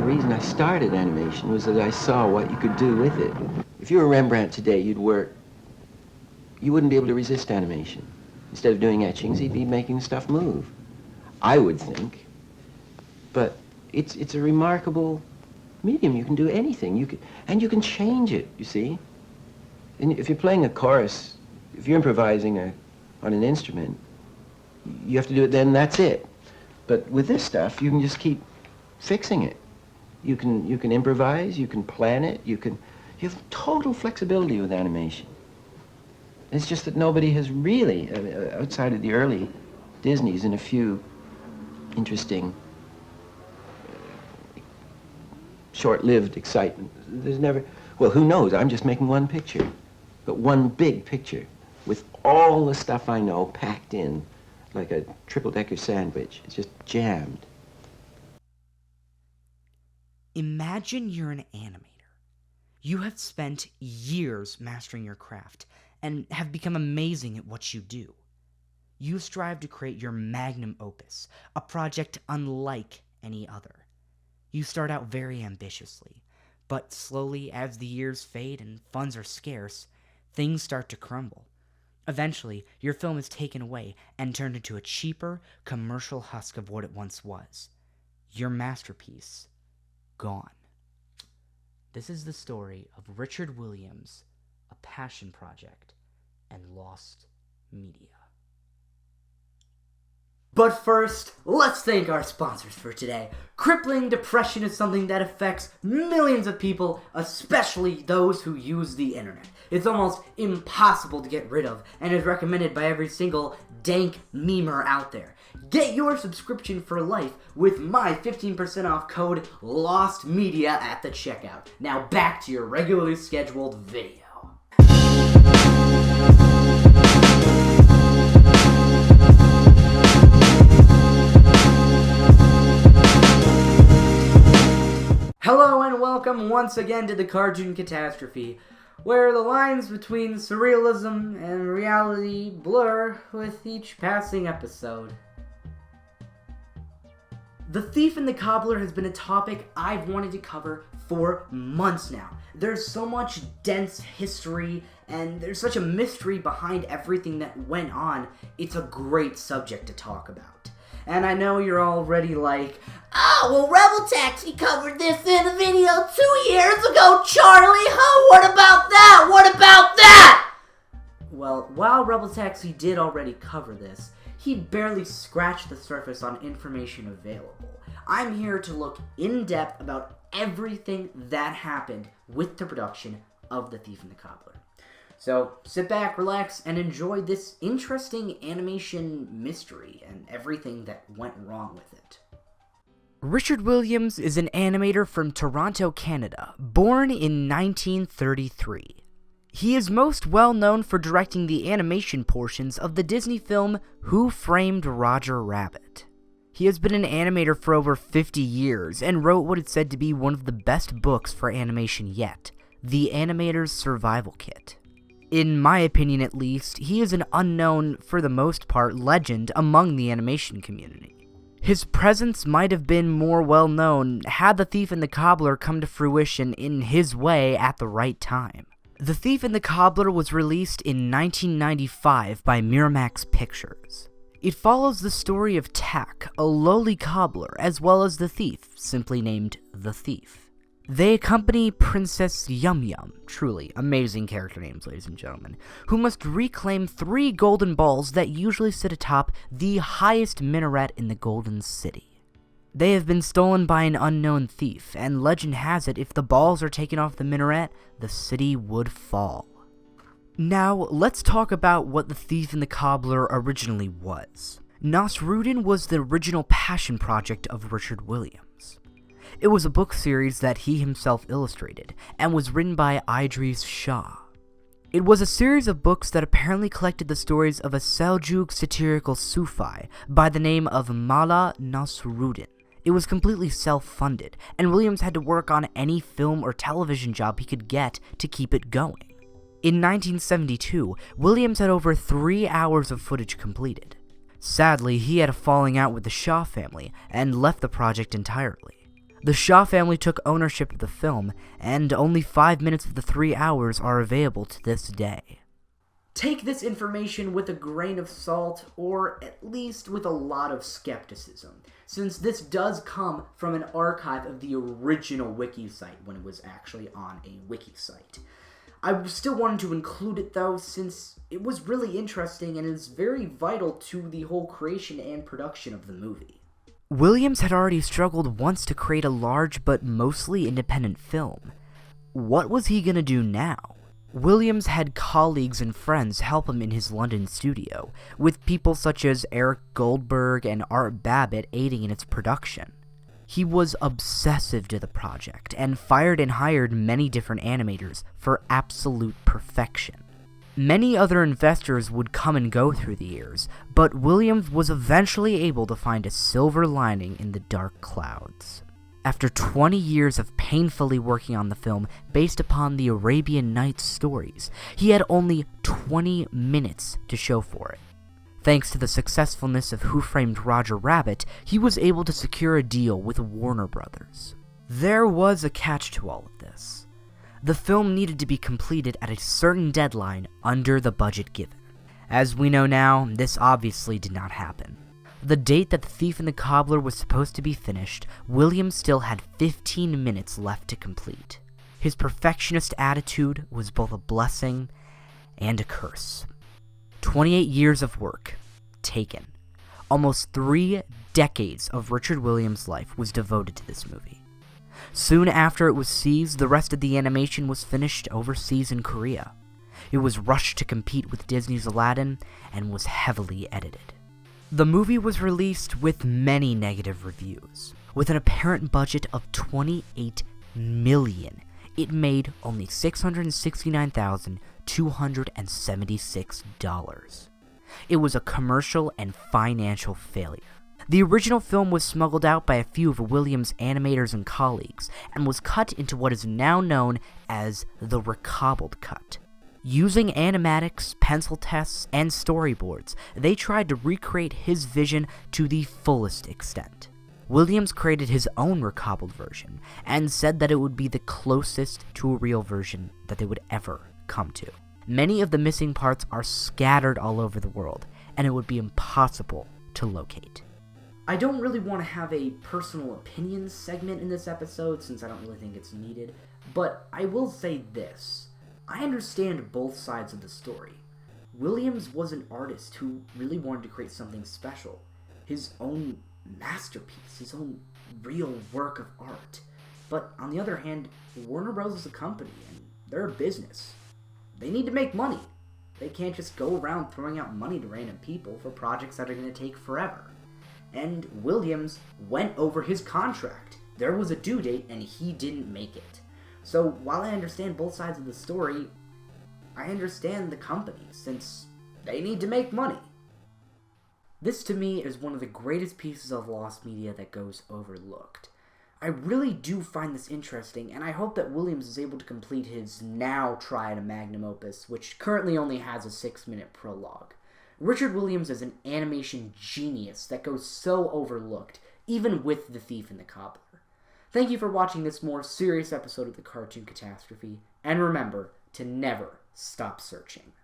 reason I started animation was that I saw what you could do with it. If you were Rembrandt today, you wouldn't be able to resist animation. Instead of doing etchings, he'd be making stuff move, I would think. But it's a remarkable medium. You can do anything. And you can change it, you see. And if you're playing a chorus, if you're improvising on an instrument, you have to do it then, that's it. But with this stuff, you can just keep fixing it. You can improvise, you can plan it, you have total flexibility with animation. It's just that nobody has really, outside of the early Disneys and a few interesting, short-lived excitement, there's never, well, who knows? I'm just making one picture, but one big picture with all the stuff I know packed in like a triple-decker sandwich. It's just jammed. Imagine you're an animator. You have spent years mastering your craft and have become amazing at what you do. You strive to create your magnum opus, a project unlike any other. You start out very ambitiously, but slowly as the years fade and funds are scarce, things start to crumble. Eventually, your film is taken away and turned into a cheaper, commercial husk of what it once was. Your masterpiece, gone. This is the story of Richard Williams, a passion project, and lost media. But first, let's thank our sponsors for today. Crippling depression is something that affects millions of people, especially those who use the internet. It's almost impossible to get rid of, and is recommended by every single dank memer out there. Get your subscription for life with my 15% off code LOSTMEDIA at the checkout. Now back to your regularly scheduled video. Hello and welcome once again to the Cartoon Catastrophe, where the lines between surrealism and reality blur with each passing episode. The Thief and the Cobbler has been a topic I've wanted to cover for months now. There's so much dense history, and there's such a mystery behind everything that went on. It's a great subject to talk about. And I know you're already like, oh, well, Rebel Taxi covered this in a video 2 years ago, Charlie. Huh? What about that? What about that? Well, while Rebel Taxi did already cover this, he barely scratched the surface on information available. I'm here to look in depth about everything that happened with the production of The Thief and the Cobbler. So sit back, relax, and enjoy this interesting animation mystery and everything that went wrong with it. Richard Williams is an animator from Toronto, Canada, born in 1933. He is most well known for directing the animation portions of the Disney film Who Framed Roger Rabbit. He has been an animator for over 50 years and wrote what is said to be one of the best books for animation yet, The Animator's Survival Kit. In my opinion at least, he is an unknown, for the most part, legend among the animation community. His presence might have been more well known had The Thief and the Cobbler come to fruition in his way at the right time. The Thief and the Cobbler was released in 1995 by Miramax Pictures. It follows the story of Tack, a lowly cobbler, as well as the thief, simply named The Thief. They accompany Princess Yum Yum, truly amazing character names, ladies and gentlemen, who must reclaim 3 golden balls that usually sit atop the highest minaret in the Golden City. They have been stolen by an unknown thief, and legend has it if the balls are taken off the minaret, the city would fall. Now, let's talk about what The Thief and the Cobbler originally was. Nasruddin was the original passion project of Richard Williams. It was a book series that he himself illustrated, and was written by Idris Shah. It was a series of books that apparently collected the stories of a Seljuk satirical Sufi by the name of Mala Nasruddin. It was completely self-funded, and Williams had to work on any film or television job he could get to keep it going. In 1972, Williams had over 3 hours of footage completed. Sadly, he had a falling out with the Shah family, and left the project entirely. The Shaw family took ownership of the film, and only 5 minutes of the 3 hours are available to this day. Take this information with a grain of salt, or at least with a lot of skepticism, since this does come from an archive of the original wiki site when it was actually on a wiki site. I still wanted to include it though, since it was really interesting and is very vital to the whole creation and production of the movie. Williams had already struggled once to create a large but mostly independent film. What was he gonna do now? Williams had colleagues and friends help him in his London studio, with people such as Eric Goldberg and Art Babbitt aiding in its production. He was obsessive to the project, and fired and hired many different animators for absolute perfection. Many other investors would come and go through the years, but Williams was eventually able to find a silver lining in the dark clouds. After 20 years of painfully working on the film based upon the Arabian Nights stories, he had only 20 minutes to show for it. Thanks to the successfulness of Who Framed Roger Rabbit, he was able to secure a deal with Warner Brothers. There was a catch to all of this. The film needed to be completed at a certain deadline under the budget given. As we know now, this obviously did not happen. The date that The Thief and the Cobbler was supposed to be finished, Williams still had 15 minutes left to complete. His perfectionist attitude was both a blessing and a curse. 28 years of work, taken. Almost 3 decades of Richard Williams' life was devoted to this movie. Soon after it was seized, the rest of the animation was finished overseas in Korea. It was rushed to compete with Disney's Aladdin and was heavily edited. The movie was released with many negative reviews. With an apparent budget of $28 million, it made only $669,276. It was a commercial and financial failure. The original film was smuggled out by a few of Williams' animators and colleagues, and was cut into what is now known as the recobbled cut. Using animatics, pencil tests, and storyboards, they tried to recreate his vision to the fullest extent. Williams created his own recobbled version, and said that it would be the closest to a real version that they would ever come to. Many of the missing parts are scattered all over the world, and it would be impossible to locate. I don't really want to have a personal opinions segment in this episode, since I don't really think it's needed, but I will say this. I understand both sides of the story. Williams was an artist who really wanted to create something special. His own masterpiece, his own real work of art. But on the other hand, Warner Bros. Is a company, and they're a business. They need to make money. They can't just go around throwing out money to random people for projects that are going to take forever. And Williams went over his contract. There was a due date, and he didn't make it. So, while I understand both sides of the story, I understand the company, since they need to make money. This, to me, is one of the greatest pieces of lost media that goes overlooked. I really do find this interesting, and I hope that Williams is able to complete his now tried magnum opus, which currently only has a 6-minute prologue. Richard Williams is an animation genius that goes so overlooked, even with The Thief and the Cobbler. Thank you for watching this more serious episode of the Cartoon Catastrophe, and remember to never stop searching.